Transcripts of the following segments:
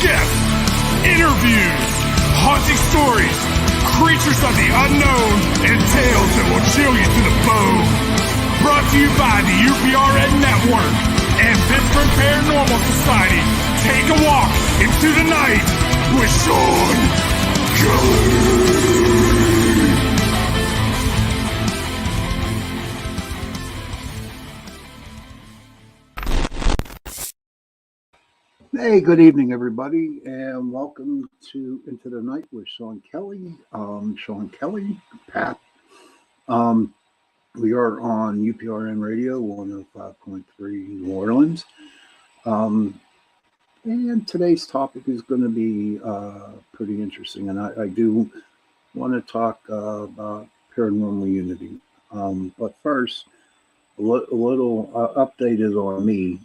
guests, interviews, haunting stories, creatures of the unknown, and tales that will chill you to the bone. Brought to you by the UPRN Network and Pittsburgh Paranormal Society. Take a walk into the night with Shawn Kelly. Hey, good evening, everybody, and welcome to Into the Night with Shawn Kelly. Shawn Kelly, Pat. We are on UPRN Radio 105.3 New Orleans. And today's topic is going to be pretty interesting, and I do want to talk about paranormal unity. But first, a little update is on me.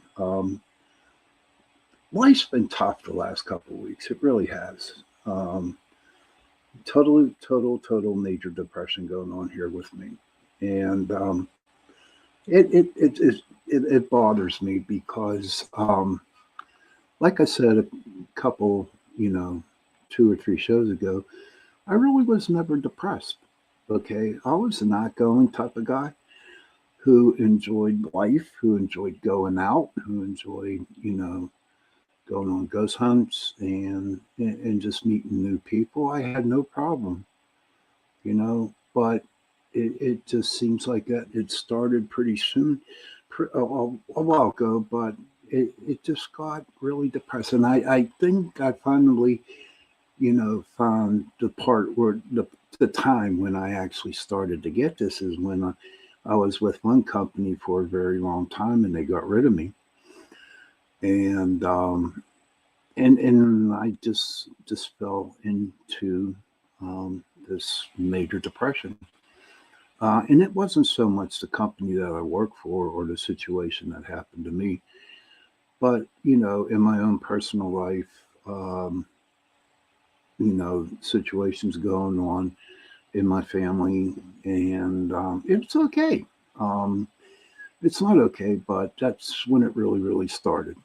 Life's been tough the last couple of weeks. It really has. Total major depression going on here with me, and it bothers me because, like I said a couple, 2 or 3 shows ago, I really was never depressed. Okay, I was an outgoing type of guy who enjoyed life, who enjoyed going out, who enjoyed, going on ghost hunts and just meeting new people. I had no problem, but it just seems like that it started pretty soon, a while ago, but it just got really depressing. I think I finally, found the part where the time when I actually started to get this is when I was with one company for a very long time and they got rid of me. And I just fell into this major depression. And it wasn't so much the company that I work for or the situation that happened to me, but, in my own personal life, situations going on in my family, and it's okay. It's not okay, but that's when it really started.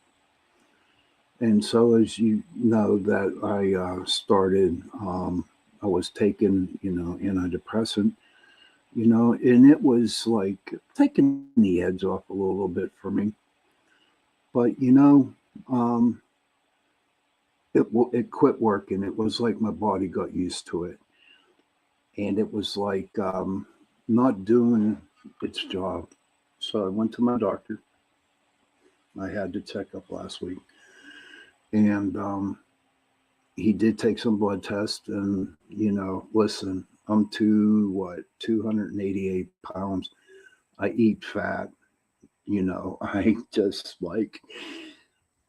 And so, as you know, that I started, I was taking, antidepressant, and it was like taking the edge off a little bit for me. But, it quit working. It was like my body got used to it. And it was like not doing its job. So I went to my doctor. I had to check up last week. And he did take some blood tests, and, listen, I'm 288 pounds. I eat fat, I just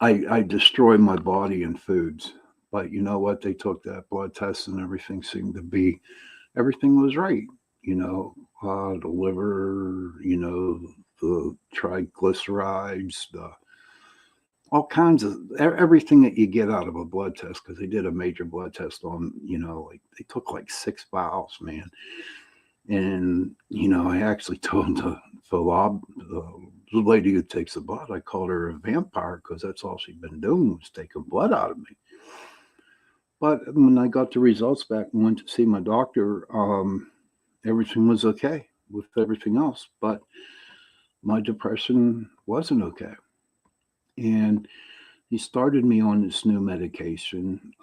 I destroy my body in foods. But you know what? They took that blood test and everything seemed to be, everything was right. The liver, the triglycerides, all kinds of everything that you get out of a blood test, because they did a major blood test on, like they took like 6 vials, man. And, I actually told the lady who takes the blood, I called her a vampire because that's all she'd been doing was taking blood out of me. But when I got the results back and went to see my doctor, everything was okay with everything else, but my depression wasn't okay. And he started me on this new medication,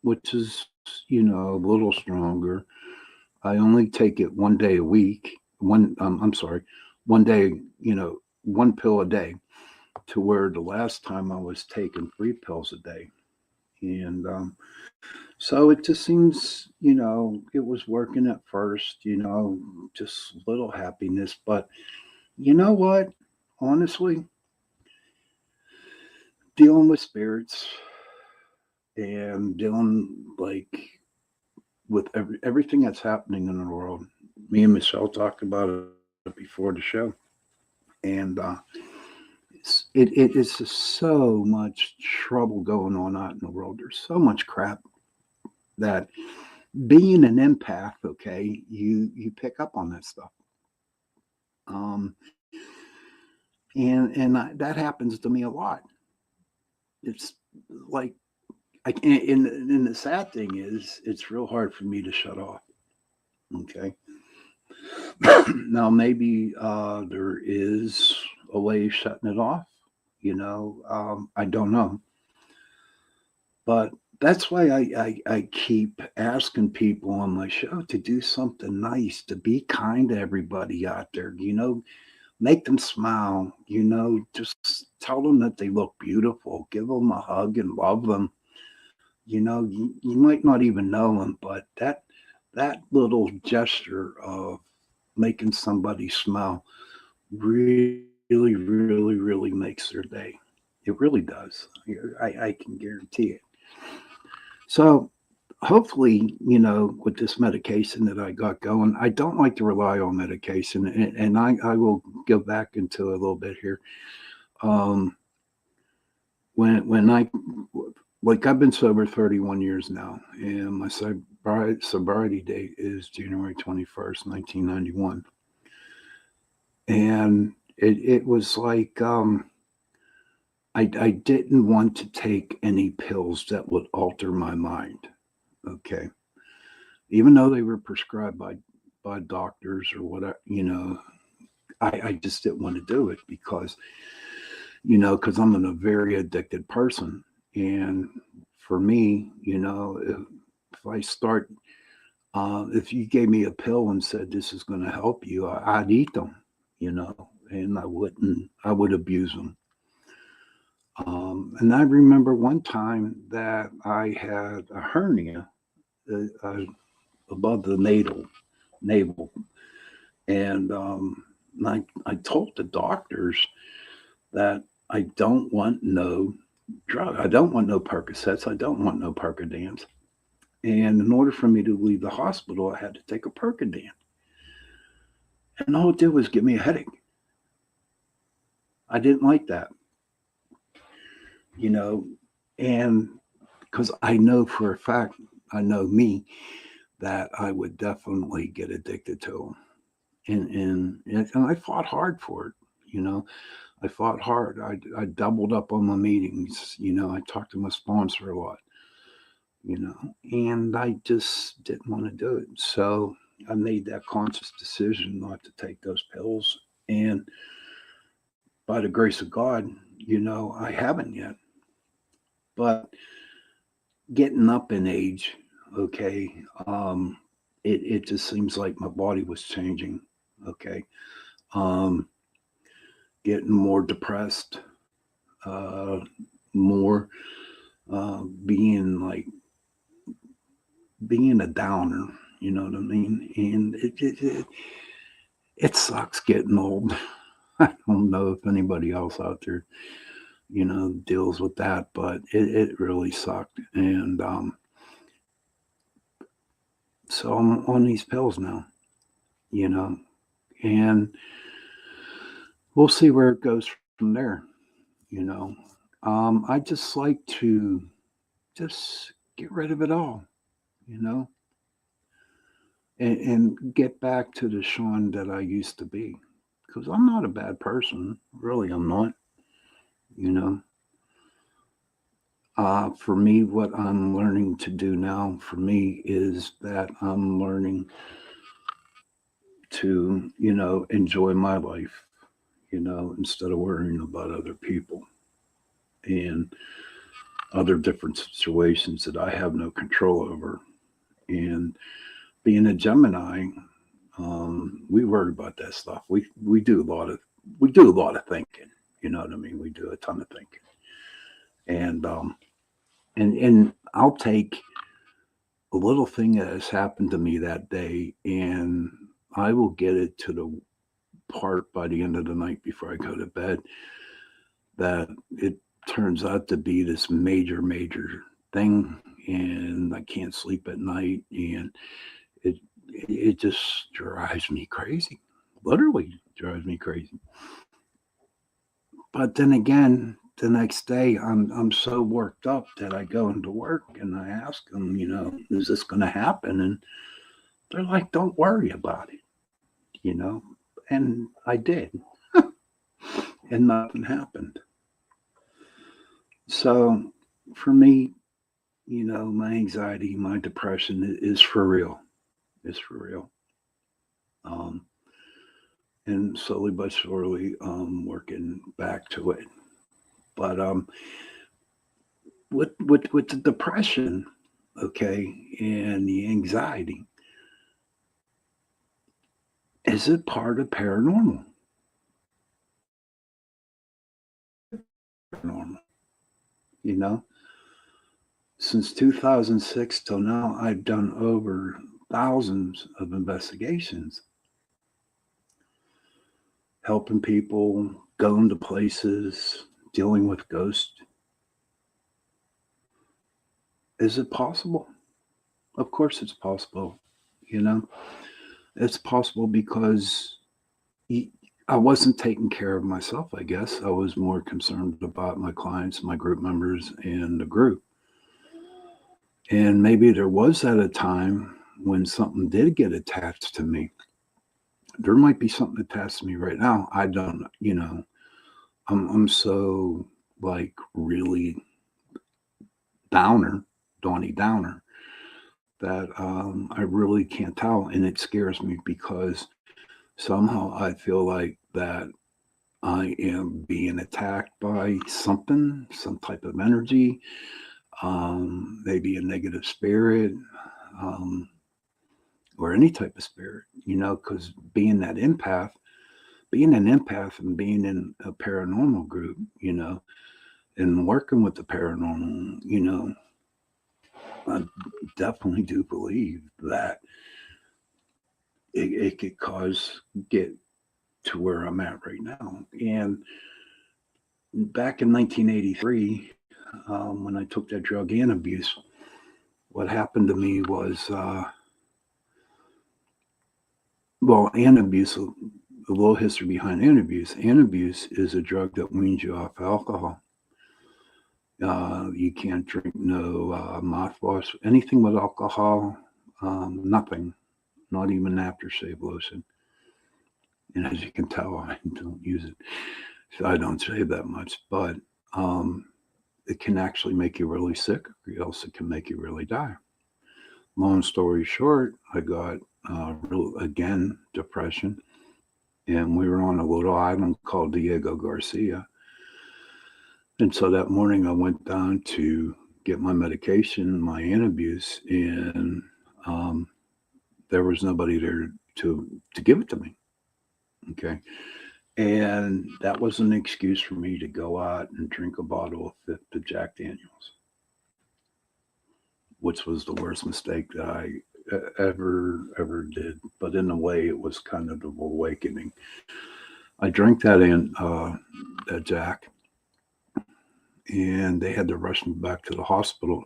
which is, a little stronger. I only take it 1 day a week. One day, 1 pill a day, to where the last time I was taking 3 pills a day. And so it just seems, it was working at first, just little happiness. But you know what? Honestly, dealing with spirits and dealing with everything that's happening in the world. Me and Michelle talked about it before the show, and it is just so much trouble going on out in the world. There's so much crap that, being an empath, okay, you pick up on that stuff. And that happens to me a lot. It's like and the sad thing is, it's real hard for me to shut off. Okay. Now, maybe there is a way of shutting it off. I don't know. But that's why I keep asking people on my show to do something nice, to be kind to everybody out there, make them smile, just tell them that they look beautiful, give them a hug and love them. You might not even know them, but that little gesture of making somebody smile really, really, really makes their day. It really does. I can guarantee it. So hopefully, with this medication that I got going, I don't like to rely on medication, and I will go back into a little bit here. Um, when I like I've been sober 31 years now, and my sobriety date is January 21st, 1991, and it was like I didn't want to take any pills that would alter my mind. Okay, even though they were prescribed by doctors or whatever, I just didn't want to do it because I'm a very addicted person. And for me, if I start, if you gave me a pill and said this is going to help you, I'd eat them, and I would abuse them. And I remember one time that I had a hernia above the navel, and I told the doctors that I don't want no drug. I don't want no Percocets. I don't want no Percodans. And in order for me to leave the hospital, I had to take a Percodan. And all it did was give me a headache. I didn't like that, and because I know for a fact, I know me, that I would definitely get addicted to them. And I fought hard for it, I fought hard. I doubled up on my meetings. I talked to my sponsor a lot, and I just didn't want to do it. So I made that conscious decision not to take those pills. And by the grace of God, I haven't yet. But getting up in age, okay, it just seems like my body was changing, okay. Um, Getting more depressed, uh, more being a downer, you know what I mean? And it sucks getting old. I don't know if anybody else out there, deals with that, but it really sucked. And so I'm on these pills now, you know, and we'll see where it goes from there, you know. I just like to just get rid of it all, you know, and get back to the Shawn that I used to be. Because I'm not a bad person. Really, I'm not, you know. For me, what I'm learning to do now for me is that I'm learning to, enjoy my life, instead of worrying about other people and other different situations that I have no control over. And being a Gemini, we worry about that stuff. We do a lot of thinking. You know what I mean? We do a ton of thinking, and I'll take a little thing that has happened to me that day, and I will get it to the part by the end of the night before I go to bed that it turns out to be this major thing, and I can't sleep at night, and it it just drives me crazy. Literally drives me crazy. But then again, the next day I'm so worked up that I go into work and I ask them, is this going to happen? And they're like, don't worry about it, you know. And I did, and nothing happened. So for me, my anxiety, my depression is for real. It's for real. Um, and slowly but surely, working back to it. But with the depression, okay, and the anxiety, is it part of paranormal? Paranormal, you know? Since 2006 till now, I've done over thousands of investigations, helping people, going to places, dealing with ghosts. Is it possible? Of course, it's possible. You know, it's possible because y- I wasn't taking care of myself, I guess. I was more concerned about my clients, my group members, and the group. And maybe there was at a time when something did get attached to me. There might be something attached to me right now. I don't, I'm so like really downer, Donnie Downer, that I really can't tell. And it scares me because somehow I feel like that I am being attacked by something, some type of energy, maybe a negative spirit, um, or any type of spirit, because being an empath and being in a paranormal group, and working with the paranormal, I definitely do believe that it could get to where I'm at right now. And back in 1983, when I took that drug and abuse, what happened to me was, well, and abuse, a little history behind and abuse. And abuse is a drug that weans you off alcohol. You can't drink no mouthwash, anything with alcohol, nothing, not even aftershave lotion. And as you can tell, I don't use it. So I don't shave that much, but um, it can actually make you really sick, or else it can make you really die. Long story short, I got again depression, and we were on a little island called Diego Garcia. And so that morning, I went down to get my medication, my antabuse, and um, there was nobody there to give it to me. Okay, and that was an excuse for me to go out and drink a bottle of fifth of Jack Daniels, which was the worst mistake that I ever did. But in a way, it was kind of the awakening. I drank that Jack, and they had to rush me back to the hospital,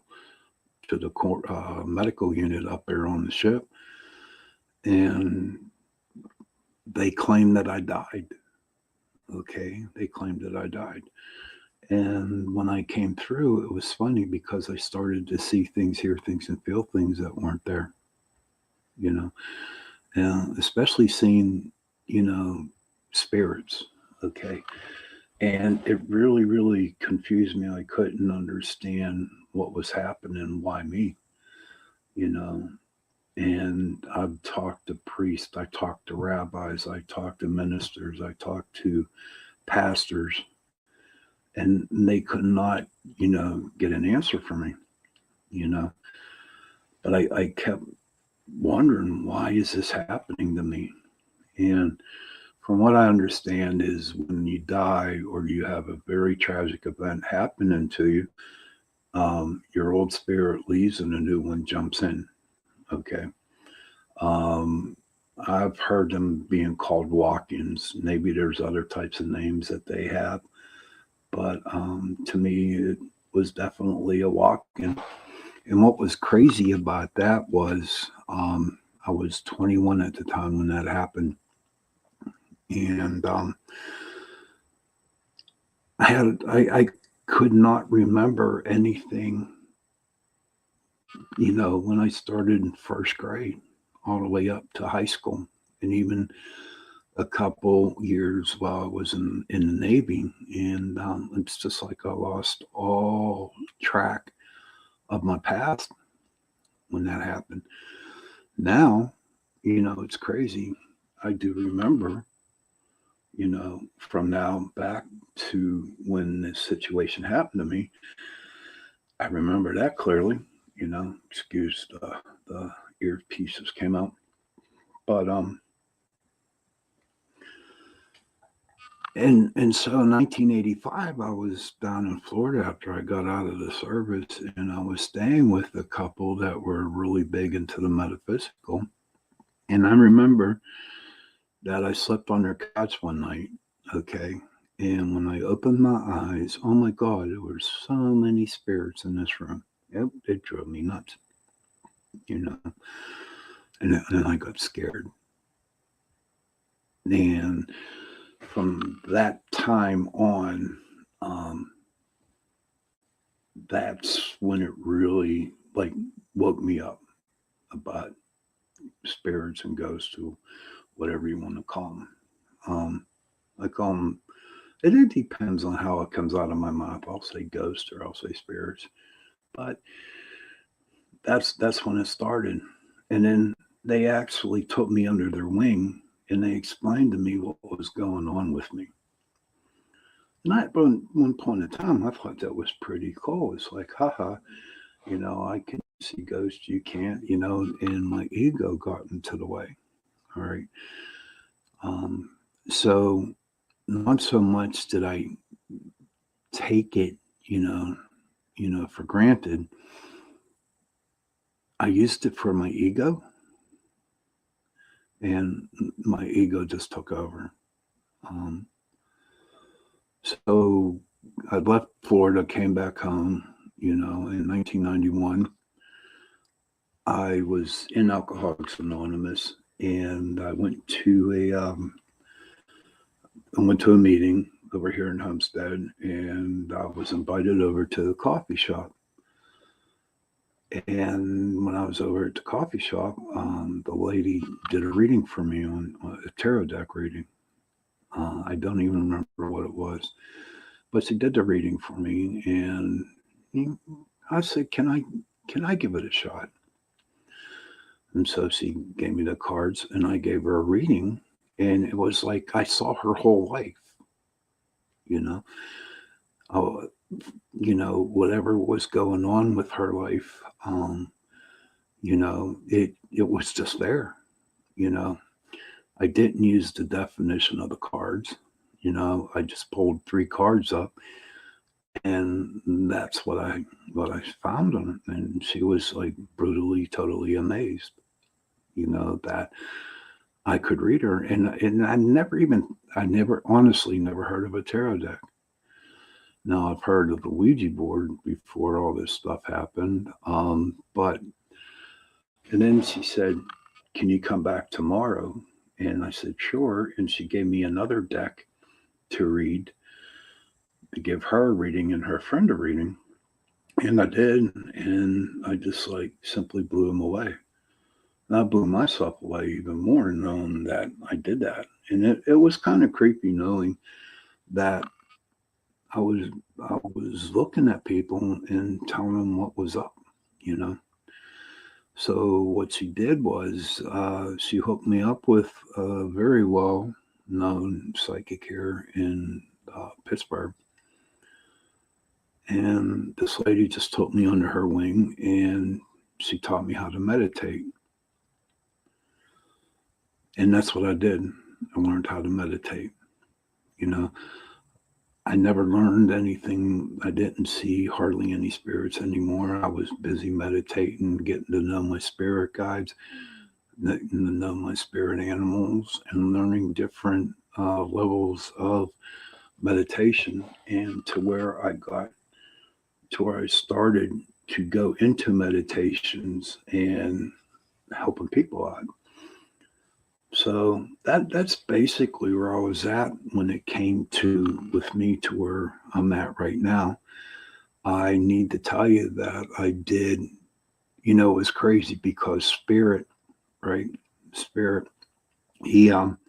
to the medical unit up there on the ship, and they claimed that I died. Okay, they claimed that I died. And when I came through, it was funny because I started to see things, hear things, and feel things that weren't there, you know, and especially seeing, you know, spirits. Okay. And it really, really confused me. I couldn't understand what was happening, why me, you know. And I've talked to priests, I talked to rabbis, I talked to ministers, I talked to pastors, and they could not, get an answer for me, you know. But I kept wondering, why is this happening to me? And from what I understand is when you die or you have a very tragic event happening to you, your old spirit leaves and a new one jumps in. Okay. Um, I've heard them being called walk-ins. Maybe there's other types of names that they have, but to me, it was definitely a walk-in. And what was crazy about that was I was 21 at the time when that happened, and I could not remember anything, when I started in first grade, all the way up to high school, and even a couple years while I was in the Navy, and it's just like I lost all track of my past when that happened. Now, it's crazy. I do remember, from now back to when this situation happened to me, I remember that clearly. Excuse the earpieces came out, but and so in 1985, I was down in Florida after I got out of the service, and I was staying with a couple that were really big into the metaphysical. And I remember that I slept on their couch one night, okay? And when I opened my eyes, oh my God, there were so many spirits in this room. It drove me nuts, you know. And I got scared. And from that time on, that's when it really like woke me up about spirits and ghosts, or whatever you want to call them. I call them. It depends on how it comes out of my mouth. I'll say ghost or I'll say spirits, but that's when it started. And then they actually took me under their wing and they explained to me what was going on with me. And at one point in time, I thought that was pretty cool. It's like, haha, I can see ghosts, you can't, and my ego got into the way. All right. Um, so not so much did I take it, for granted. I used it for my ego, and my ego just took over. Um, so I left Florida, came back home, in 1991. I was in Alcoholics Anonymous, and I went to a meeting over here in Homestead, and I was invited over to the coffee shop. And when I was over at the coffee shop, the lady did a reading for me on a tarot deck reading. I don't even remember what it was, but she did the reading for me, and I said, "Can I give it a shot?" And so she gave me the cards, and I gave her a reading, and it was like I saw her whole life. Oh, whatever was going on with her life, it was just there. I didn't use the definition of the cards. I just pulled 3 cards up, and that's what I found on it. And she was like brutally, totally amazed, that I could read her. And I never honestly never heard of a tarot deck. Now I've heard of the Ouija board before all this stuff happened, but and then she said, "Can you come back tomorrow?" And I said, "Sure." And she gave me another deck to read, to give her a reading and her friend a reading. And I did. And I just like simply blew them away. And I blew myself away even more knowing that I did that. And it was kind of creepy knowing that I was looking at people and telling them what was up, you know. So what she did was she hooked me up with a very well known psychic here in Pittsburgh. And this lady just took me under her wing and she taught me how to meditate. And that's what I did. I learned how to meditate. You know, I never learned anything. I didn't see hardly any spirits anymore. I was busy meditating, getting to know my spirit guides, getting to know my spirit animals, and learning different levels of meditation. And to where I started to go into meditations and helping people out. So that's basically where I was at when it came to with me to where I'm at right now. I need to tell you that I did, it was crazy because spirit, right? Spirit, he or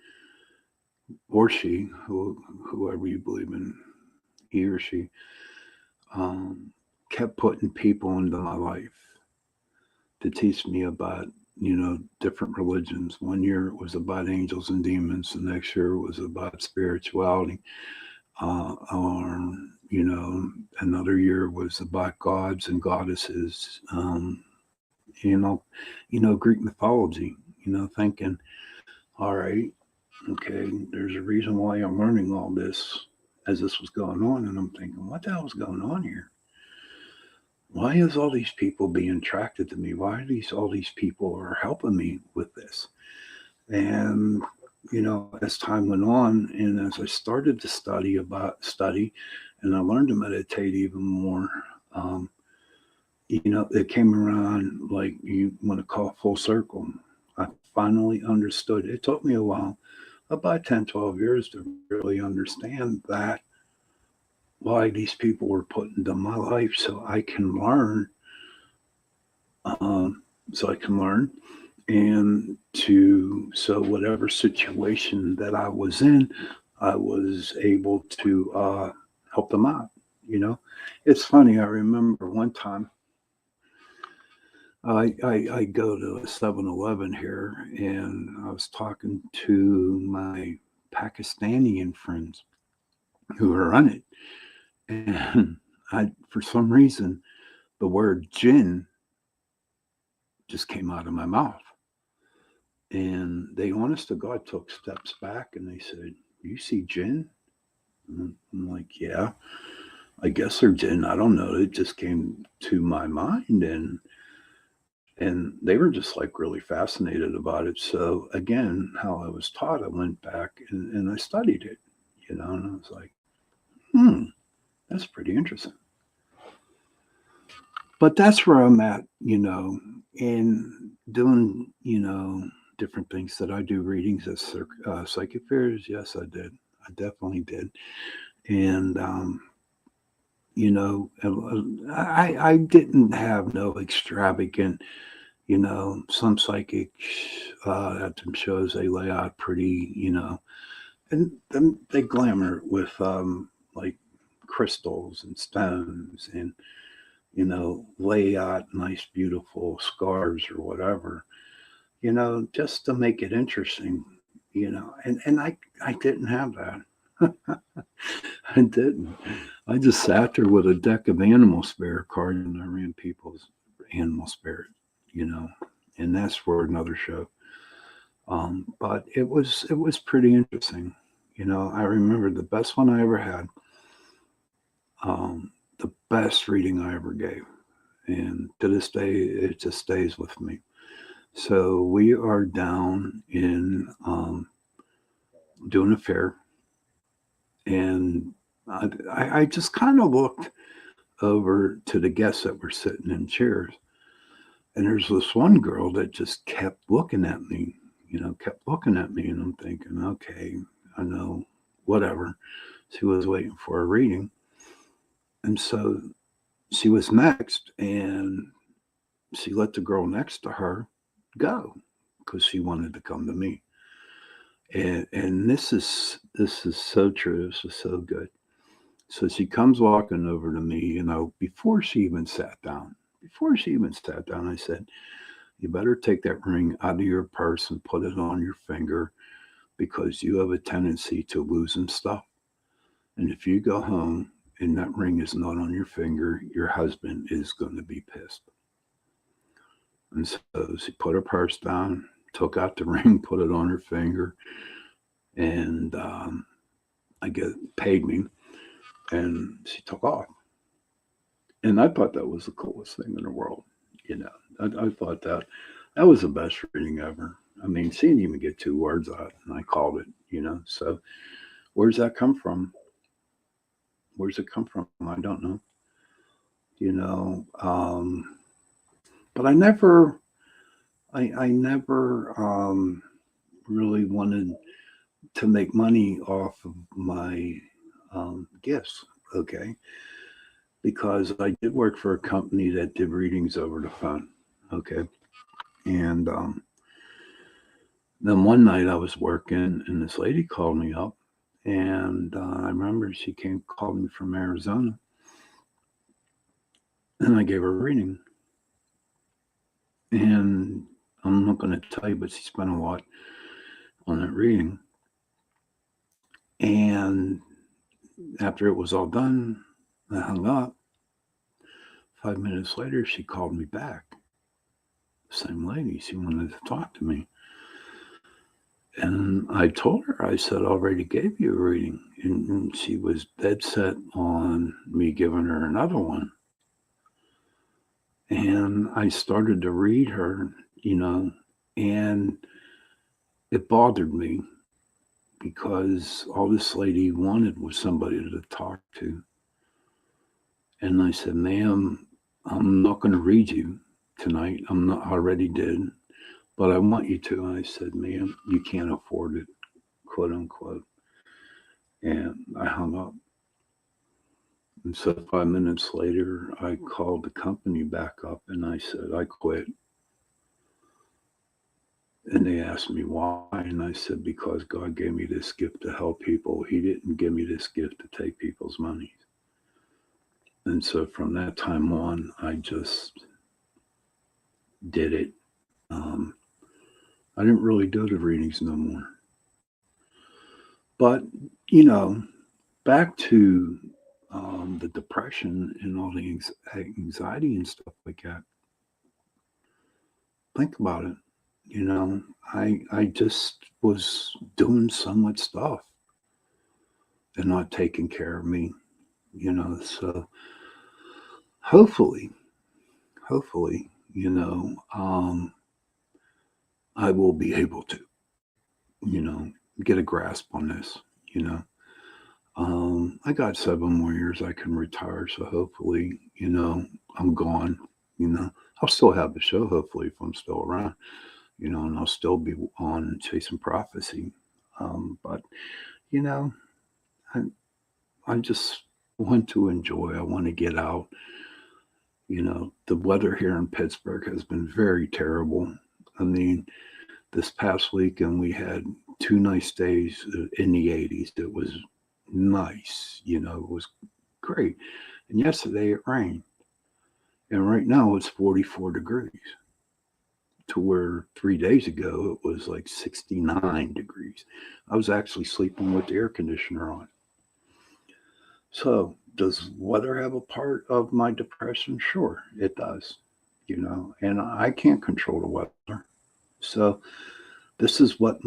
she, whoever you believe in, he or she, um, kept putting people into my life to teach me about, different religions. One year it was about angels and demons. The next year it was about spirituality. Or, another year was about gods and goddesses. You know, Greek mythology. Thinking, all right, okay, there's a reason why I'm learning all this as this was going on, and I'm thinking, what the hell's going on here? Why is all these people being attracted to me? Why are all these people are helping me with this? And as time went on, and as I started to study, and I learned to meditate even more, it came around like you want to call full circle. I finally understood. It took me a while, about 10, 12 years to really understand that why these people were put into my life so I can learn. And so whatever situation that I was in, I was able to help them out. It's funny. I remember one time I go to a 7-Eleven here, and I was talking to my Pakistani friends who are on it, and for some reason, the word jinn just came out of my mouth. And they, honest to God, took steps back and they said, "You see jinn?" And I'm like, "Yeah, I guess they're jinn. I don't know. It just came to my mind." And they were just like really fascinated about it. So again, how I was taught, I went back and I studied it, and I was like, that's pretty interesting. But that's where I'm at, in doing, different things that I do readings as psychic fairs. Yes, I did. I definitely did. And, I didn't have no extravagant, some psychics at them shows, they lay out pretty, and then they glamour it with like crystals and stones and, lay out nice, beautiful scars or whatever, just to make it interesting, and I didn't have that. I didn't. I just sat there with a deck of animal spirit cards and I ran people's animal spirit, and that's for another show. But it was pretty interesting. I remember the best one I ever had, the best reading I ever gave. And to this day, it just stays with me. So we are down in doing a fair. And I just kind of looked over to the guests that were sitting in chairs. And there's this one girl that just kept looking at me, kept looking at me. And I'm thinking, okay, I know, whatever. She was waiting for a reading. And so she was next, and she let the girl next to her go because she wanted to come to me. And this is so true. This is so good. So she comes walking over to me, before she even sat down. I said, "You better take that ring out of your purse and put it on your finger because you have a tendency to losing stuff. And if you go home and that ring is not on your finger, your husband is going to be pissed." And so she put her purse down, took out the ring, put it on her finger, and paid me, and she took off. And I thought that was the coolest thing in the world. I thought that was the best reading ever. I mean, she didn't even get 2 words out, and I called it. So where's that come from? Where's it come from? I don't know. But I never really wanted to make money off of my gifts, okay? Because I did work for a company that did readings over the phone, okay? And then one night I was working, and this lady called me up, and I remember she called me from Arizona. And I gave her a reading. And I'm not going to tell you, but she spent a lot on that reading. And after it was all done, I hung up. 5 minutes later, she called me back. Same lady. She wanted to talk to me. And I told her, I said, I already gave you a reading. And she was dead set on me giving her another one. And I started to read her, and it bothered me because all this lady wanted was somebody to talk to. And I said, ma'am, I'm not going to read you tonight. I'm not, I already did, but I want you to. And I said, ma'am, you can't afford it, quote unquote. And I hung up. And so 5 minutes later, I called the company back up and I said, I quit. And they asked me why. And I said, because God gave me this gift to help people. He didn't give me this gift to take people's money. And so from that time on, I just did it. I didn't really do the readings no more. But, back to the depression and all the anxiety and stuff like that. Think about it. I just was doing so much stuff and not taking care of me, so hopefully, I will be able to, get a grasp on this, I got 7 more years I can retire. So hopefully, I'm gone, I'll still have the show, hopefully, if I'm still around, and I'll still be on Chasing Prophecy. But, I, I just want to enjoy. I want to get out. The weather here in Pittsburgh has been very terrible. I mean, this past weekend we had 2 nice days in the 80s. It was nice, it was great. And yesterday it rained. And right now it's 44 degrees. To where 3 days ago it was like 69 degrees. I was actually sleeping with the air conditioner on. So, does weather have a part of my depression? Sure, it does. And I can't control the weather. So, this is what's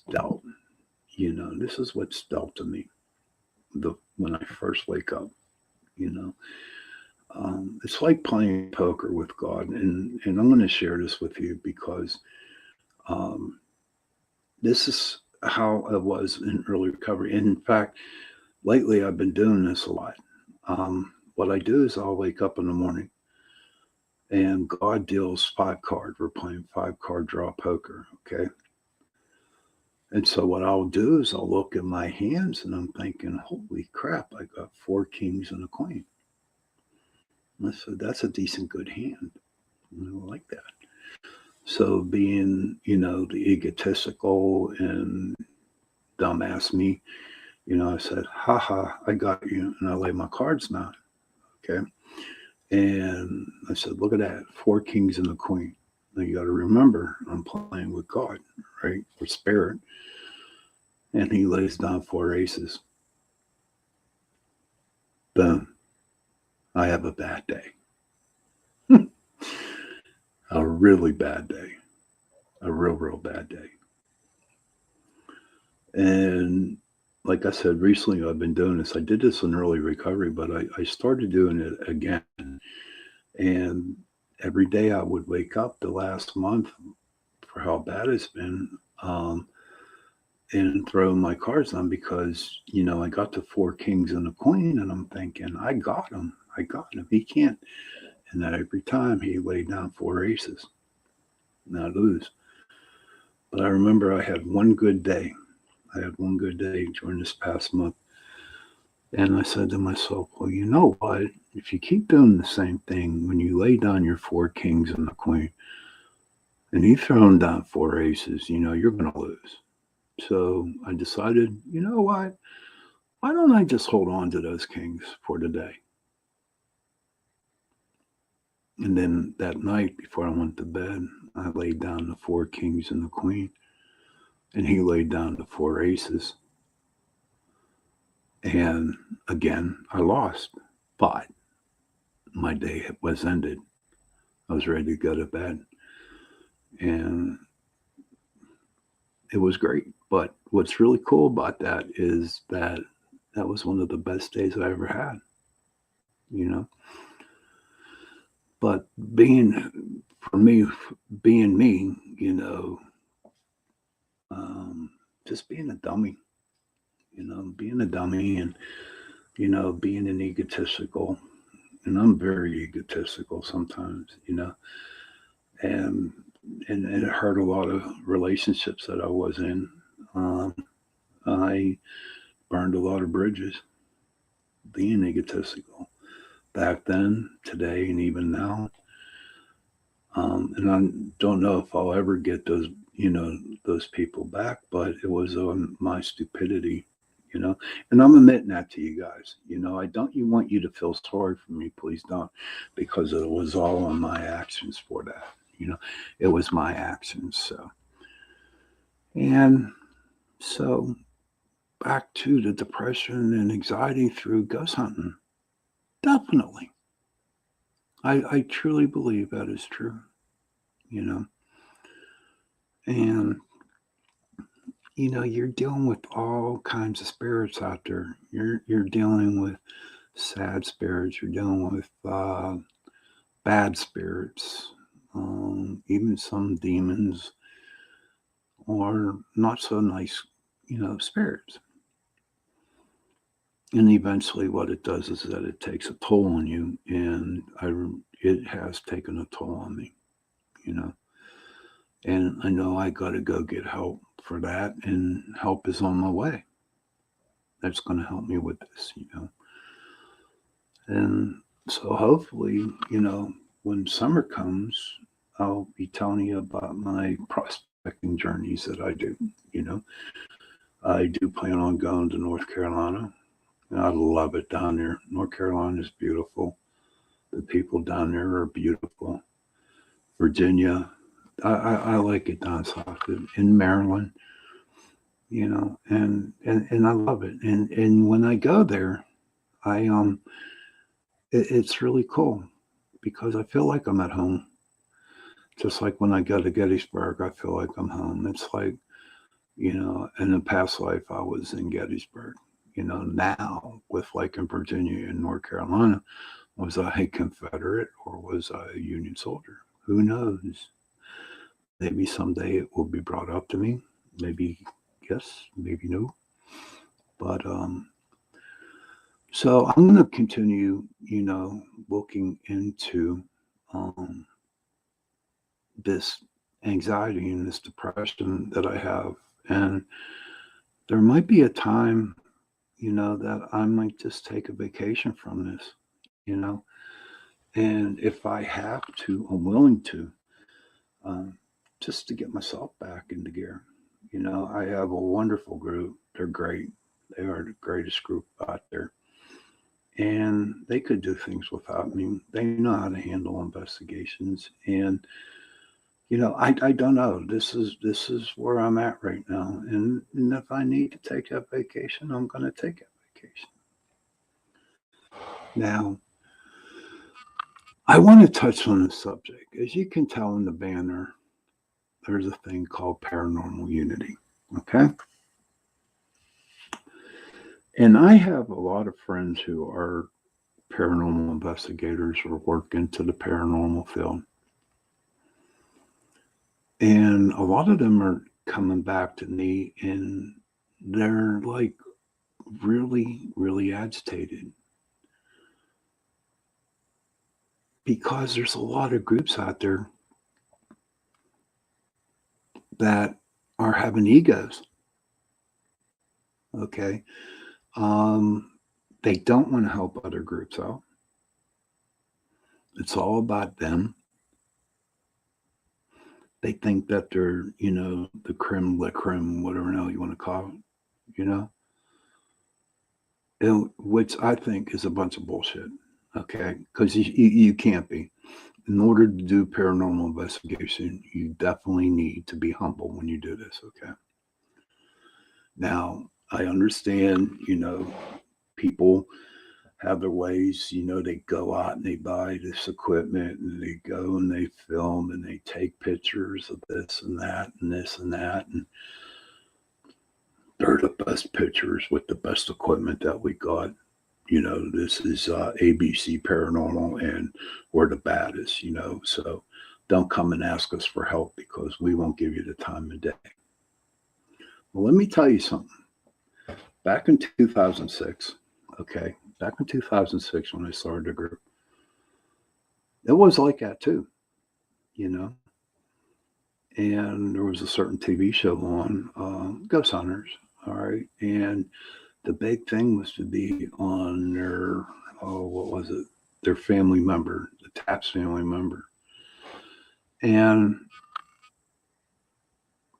dealt. This is what's dealt to me. When I first wake up, it's like playing poker with God, and I'm going to share this with you because this is how I was in early recovery. And in fact, lately I've been doing this a lot. What I do is I'll wake up in the morning and God deals 5 cards. We're playing 5-card draw poker, okay? And so what I'll do is I'll look at my hands and I'm thinking, holy crap, I got 4 kings and a queen. And I said, that's a decent, good hand. I like that. So being, the egotistical and dumbass me, I said, haha, I got you. And I lay my cards down. Okay. And I said, look at that, 4 kings and a queen. Now you got to remember, I'm playing with God, right? Or spirit. And he lays down 4 aces. Boom. I have a bad day. A really bad day. A real bad day. And like I said, recently I've been doing this. I did this in early recovery, but I started doing it again. And every day I would wake up the last month for how bad it's been, and throw my cards on because, I got the 4 kings and a queen and I'm thinking, I got him. He can't. And then every time he laid down 4 aces and I lose. But I remember I had one good day. During this past month. And I said to myself, well, you know what? If you keep doing the same thing, when you lay down your 4 kings and the queen, and you throw them down 4 aces, you're going to lose. So I decided, you know what? Why don't I just hold on to those kings for today? And then that night before I went to bed, I laid down the four kings and the queen, and he laid down the four aces. And again, I lost, but my day was ended. I was ready to go to bed, and it was great. But what's really cool about that is that that was one of the best days I ever had, you know. But for me, being me, just being a dummy, being a dummy and, being an egotistical, and I'm very egotistical sometimes, and, and it hurt a lot of relationships that I was in. Um, I burned a lot of bridges being egotistical back then, today, and even now. And I don't know if I'll ever get those people back, but it was on my stupidity, you know. And I'm admitting that to you guys. I don't you want you to feel sorry for me, please don't, because it was all on my actions for that. It was my actions. And so back to the depression and anxiety through ghost hunting. Definitely. I truly believe that is true, you know. And you're dealing with all kinds of spirits out there. You're dealing with sad spirits. You're dealing with bad spirits, even some demons or not so nice, spirits. And eventually, what it does is that it takes a toll on you, and it has taken a toll on me, you know. And I know I got to go get help for that, and help is on my way. That's going to help me with this. And so hopefully, when summer comes, I'll be telling you about my prospecting journeys that I do. You know, I do plan on going to North Carolina. I love it down there. North Carolina is beautiful. The people down there are beautiful. Virginia, I like it down south in Maryland. And I love it. And when I go there, I it's really cool because I feel like I'm at home. Just like when I go to Gettysburg, I feel like I'm home. It's like, in a past life, I was in Gettysburg. Now with like in Virginia and North Carolina, was I a Confederate or was I a Union soldier? Who knows? Maybe someday it will be brought up to me. Maybe yes, maybe no. But so I'm going to continue, looking into um, this anxiety and this depression that I have. And there might be a time, that I might just take a vacation from this, you know. And if I have to, I'm willing to, um, just to get myself back into gear. I have a wonderful group. They're great. They are the greatest group out there. And they could do things without me. They know how to handle investigations. And I don't know. This is where I'm at right now, and if I need to take that vacation, I'm going to take that vacation. Now, I want to touch on the subject. As you can tell in the banner, there's a thing called paranormal unity. Okay, and I have a lot of friends who are paranormal investigators or work into the paranormal field, and a lot of them are coming back to me, and they're like really, really agitated because there's a lot of groups out there that are having egos. Okay. Um, they don't want to help other groups out. It's all about them. They think that they're, the creme la creme, whatever hell you want to call it, which I think is a bunch of bullshit. Okay. Because you can't be. in order to do paranormal investigation, you definitely need to be humble when you do this, okay? Now, I understand, people have their ways, they go out and they buy this equipment and they go and they film and they take pictures of this and that and this and that. And they're the best pictures with the best equipment that we got. This is ABC Paranormal and we're the baddest, so don't come and ask us for help because we won't give you the time of day. Well, let me tell you something. Back in 2006, okay, back in 2006 when I started the group, it was like that too, you know. And there was a certain TV show on, Ghost Hunters, all right. And the big thing was to be on their, what was it? Their family member, the Taps family member. And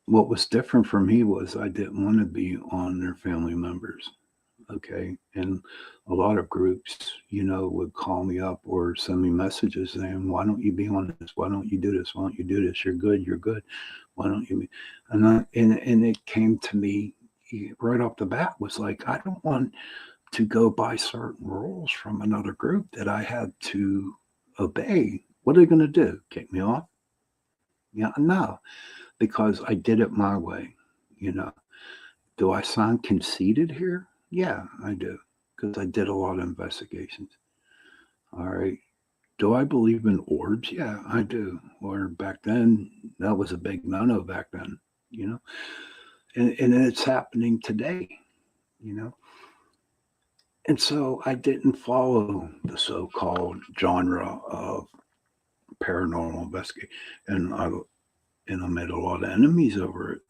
what was different for me was I didn't want to be on their family members. Okay. And a lot of groups, would call me up or send me messages saying, why don't you be on this? Why don't you do this? Why don't you do this? You're good. You're good. Why don't you be? And it came to me right off the bat was like, I don't want to go by certain rules from another group that I had to obey. What are they going to do? Kick me off? Yeah, no, because I did it my way. You know, do I sound conceited here? Yeah, I do, because I did a lot of investigations. All right. Do I believe in orbs? Yeah, I do. Or back then, that was a big no-no back then, you know, and it's happening today, you know. And so I didn't follow the so-called genre of paranormal investigation, and I made a lot of enemies over it,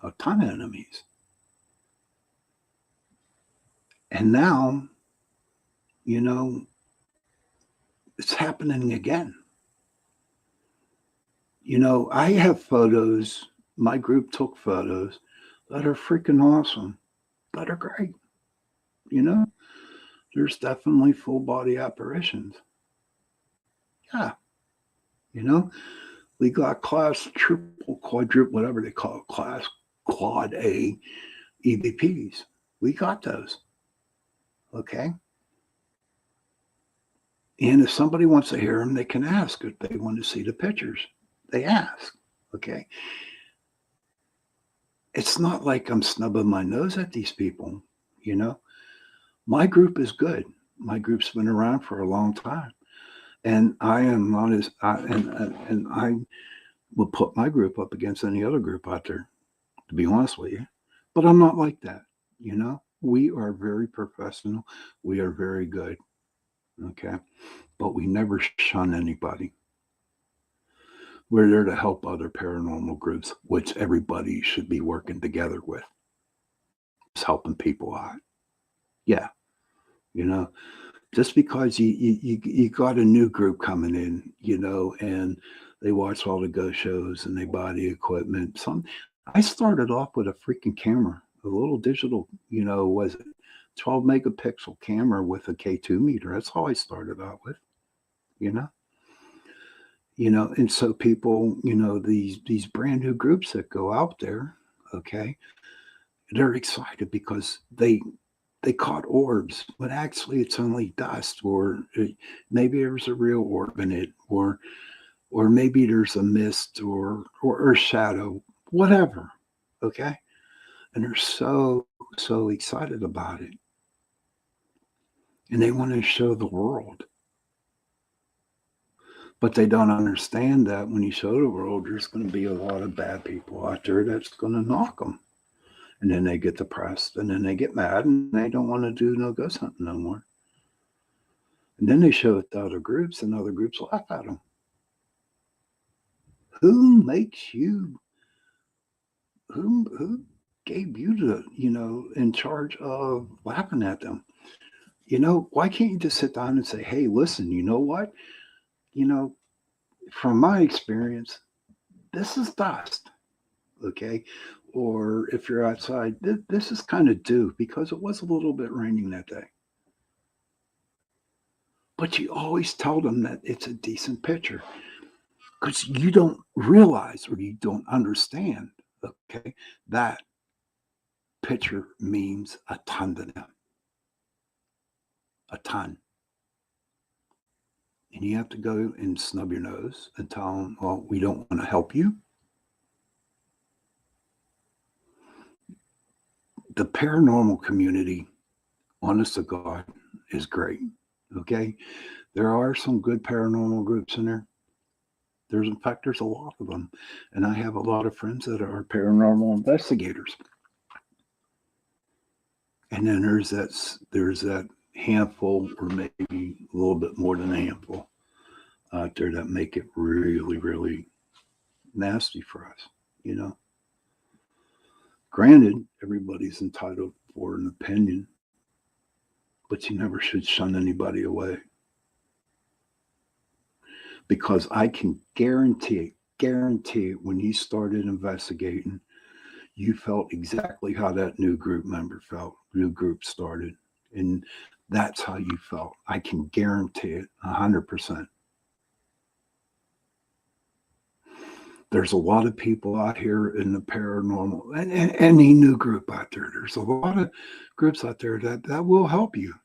a ton of enemies. And now, you know, it's happening again. I have photos. My group took photos that are freaking awesome, that are great. You know, there's definitely full body apparitions. Yeah, you know, we got class triple, quadruple, whatever they call it, class quad A EVPs. We got those. Okay. And if somebody wants to hear them, they can ask if they want to see the pictures. They ask. Okay. It's not like I'm snubbing my nose at these people, you know. My group is good. My group's been around for a long time. And I am not as and I would put my group up against any other group out there, to be honest with you. But I'm not like that, you know. We are very professional. We are very good. Okay. But we never shun anybody. We're there to help other paranormal groups, which everybody should be working together with. It's helping people out. Yeah. You know, just because you got a new group coming in, and they watch all the ghost shows and they buy the equipment. I started off with a freaking camera, a little digital, was it 12 megapixel camera with a K2 meter. That's how I started out with, you know. And so people, these brand new groups that go out there, okay, they're excited because they caught orbs, but actually it's only dust, or maybe there's a real orb in it, or maybe there's a mist or shadow, whatever. Okay. And they're so excited about it. And they want to show the world. But they don't understand that when you show the world, there's going to be a lot of bad people out there that's going to knock them. And then they get depressed, and then they get mad, and they don't want to do no ghost hunting no more. And then they show it to other groups, and other groups laugh at them. Who makes you? Who gave you the in charge of laughing at them? Why can't you just sit down and say, hey, listen, you know what? From my experience, this is dust. Okay. Or if you're outside, this is kind of dew because it was a little bit raining that day. But you always tell them that it's a decent picture because you don't realize or you don't understand, okay, that picture means a ton to them. A ton. And you have to go and snub your nose and tell them, well, we don't want to help you. The paranormal community, honest to God, is great. Okay. There are some good paranormal groups in there. In fact, there's a lot of them. And I have a lot of friends that are paranormal investigators. And then there's that handful, or maybe a little bit more than a handful out there that make it really, really nasty for us, you know. Granted, everybody's entitled for an opinion, but you never should shun anybody away. Because I can guarantee it, when you started investigating, you felt exactly how that new group member felt, new group started. And that's how you felt. I can guarantee it 100%. There's a lot of people out here in the paranormal, and any new group out there. There's a lot of groups out there that will help you.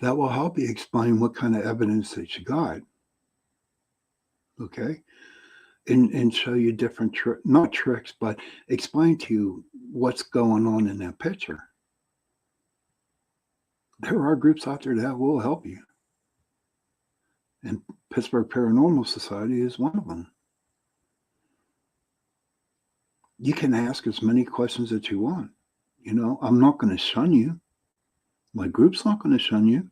That will help you explain what kind of evidence that you got. Okay? And show you different, not tricks, but explain to you what's going on in that picture. There are groups out there that will help you. And Pittsburgh Paranormal Society is one of them. You can ask as many questions that you want. You know, I'm not going to shun you. My group's not going to shun you.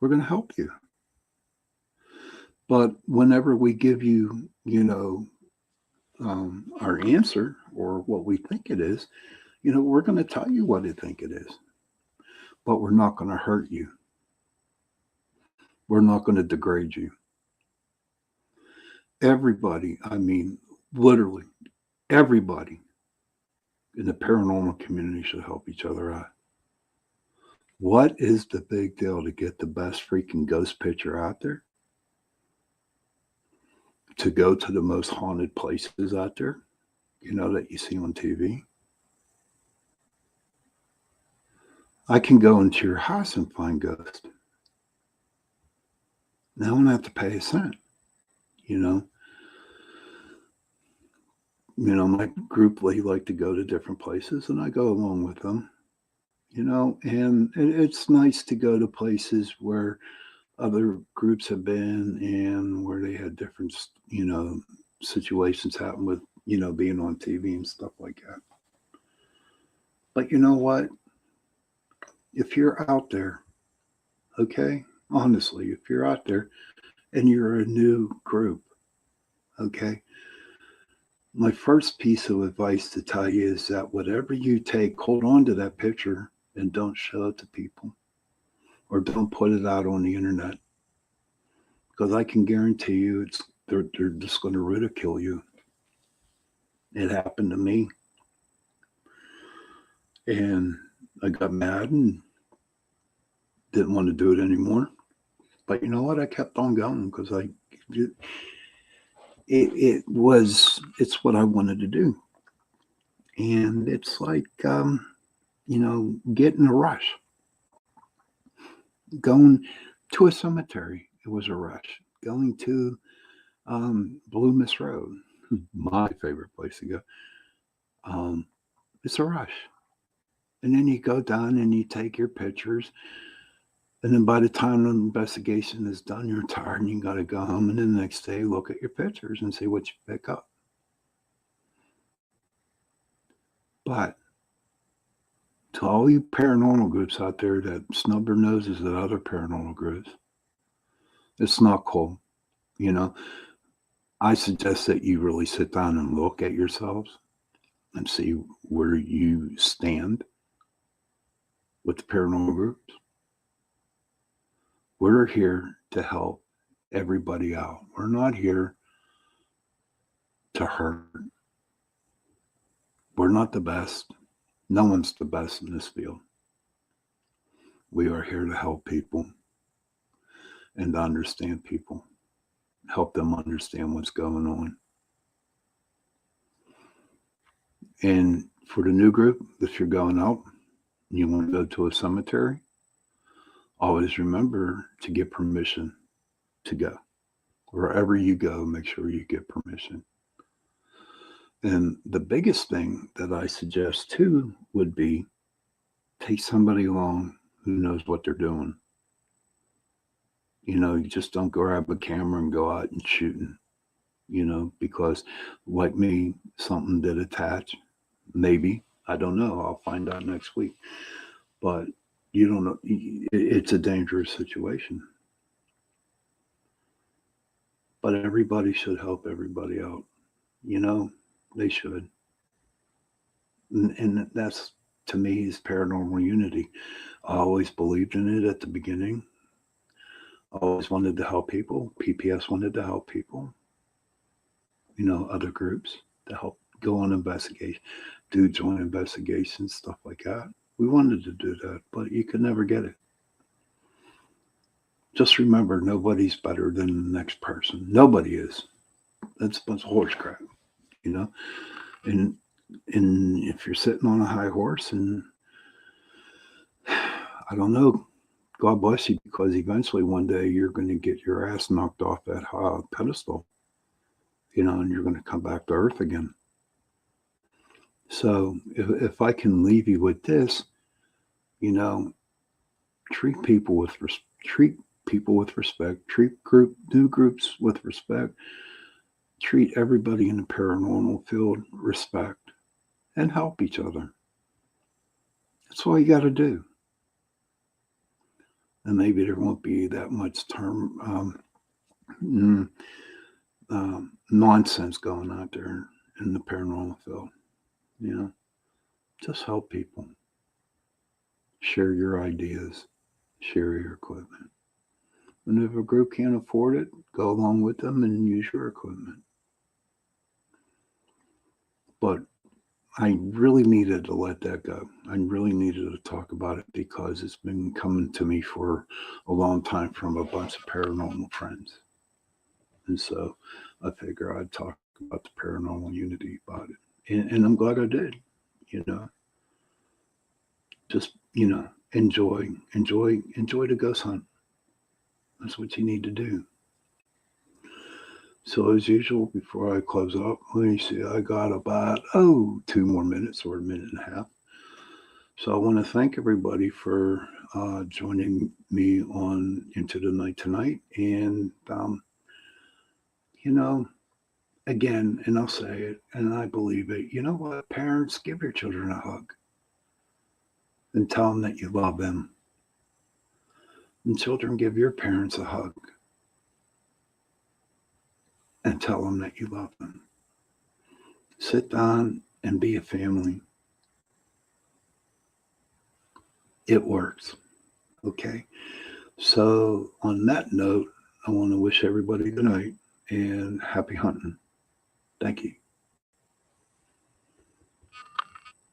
We're going to help you. But whenever we give you, our answer or what we think it is, we're going to tell you what we think it is. But we're not going to hurt you. We're not going to degrade you. Everybody, I mean, literally, everybody in the paranormal community should help each other out. What is the big deal to get the best freaking ghost picture out there? To go to the most haunted places out there, that you see on TV? I can go into your house and find ghosts. Now I don't have to pay a cent, my group, they like to go to different places and I go along with them, and it's nice to go to places where other groups have been and where they had different, situations happen with, being on TV and stuff like that. But you know what? If you're out there, okay, honestly, if you're out there and you're a new group, okay, my first piece of advice to tell you is that whatever you take, hold on to that picture and don't show it to people or don't put it out on the internet. Because I can guarantee you they're just going to ridicule you. It happened to me. And I got mad and didn't want to do it anymore. But you know what? I kept on going because it's what I wanted to do. And it's like, getting a rush. Going to a cemetery, it was a rush. Going to Blue Miss Road, my favorite place to go, it's a rush. And then you go down and you take your pictures. And then by the time the investigation is done, you're tired and you got to go home. And then the next day, look at your pictures and see what you pick up. But to all you paranormal groups out there that snub their noses at other paranormal groups, it's not cool. I suggest that you really sit down and look at yourselves and see where you stand with the paranormal groups. We're here to help everybody out. We're not here to hurt. We're not the best. No one's the best in this field. We are here to help people and to understand people, help them understand what's going on. And for the new group, if you're going out and you want to go to a cemetery, always remember to get permission to go. Wherever you go, make sure you get permission. And the biggest thing that I suggest too would be take somebody along who knows what they're doing. You just don't grab a camera and go out and shooting, because like me, something did attach. Maybe. I don't know. I'll find out next week. But you don't know. It's a dangerous situation. But everybody should help everybody out. They should. And that's, to me, is paranormal unity. I always believed in it at the beginning. I always wanted to help people. PPS wanted to help people. Other groups to help go on investigation, do joint investigations, stuff like that. We wanted to do that, but you could never get it. Just remember, nobody's better than the next person. Nobody is. That's a bunch of horse crap, And if you're sitting on a high horse, and I don't know, God bless you, because eventually one day you're going to get your ass knocked off that high pedestal, and you're going to come back to earth again. So if I can leave you with this, treat people with respect, treat new groups with respect, treat everybody in the paranormal field respect, and help each other. That's all you got to do. And maybe there won't be that much nonsense going out there in the paranormal field. Just help people. Share your ideas. Share your equipment. And if a group can't afford it, go along with them and use your equipment. But I really needed to let that go. I really needed to talk about it because it's been coming to me for a long time from a bunch of paranormal friends. And so I figure I'd talk about the paranormal unity about it. And I'm glad I did, Just, enjoy the ghost hunt. That's what you need to do. So as usual, before I close up, let me see, I got about, 2 more minutes or a minute and a half. So I want to thank everybody for joining me on Into the Night tonight. And, again, and I'll say it, and I believe it, you know what, parents, give your children a hug and tell them that you love them. And children, give your parents a hug and tell them that you love them. Sit down and be a family. It works. Okay. So on that note, I want to wish everybody good night and happy hunting. Thank you.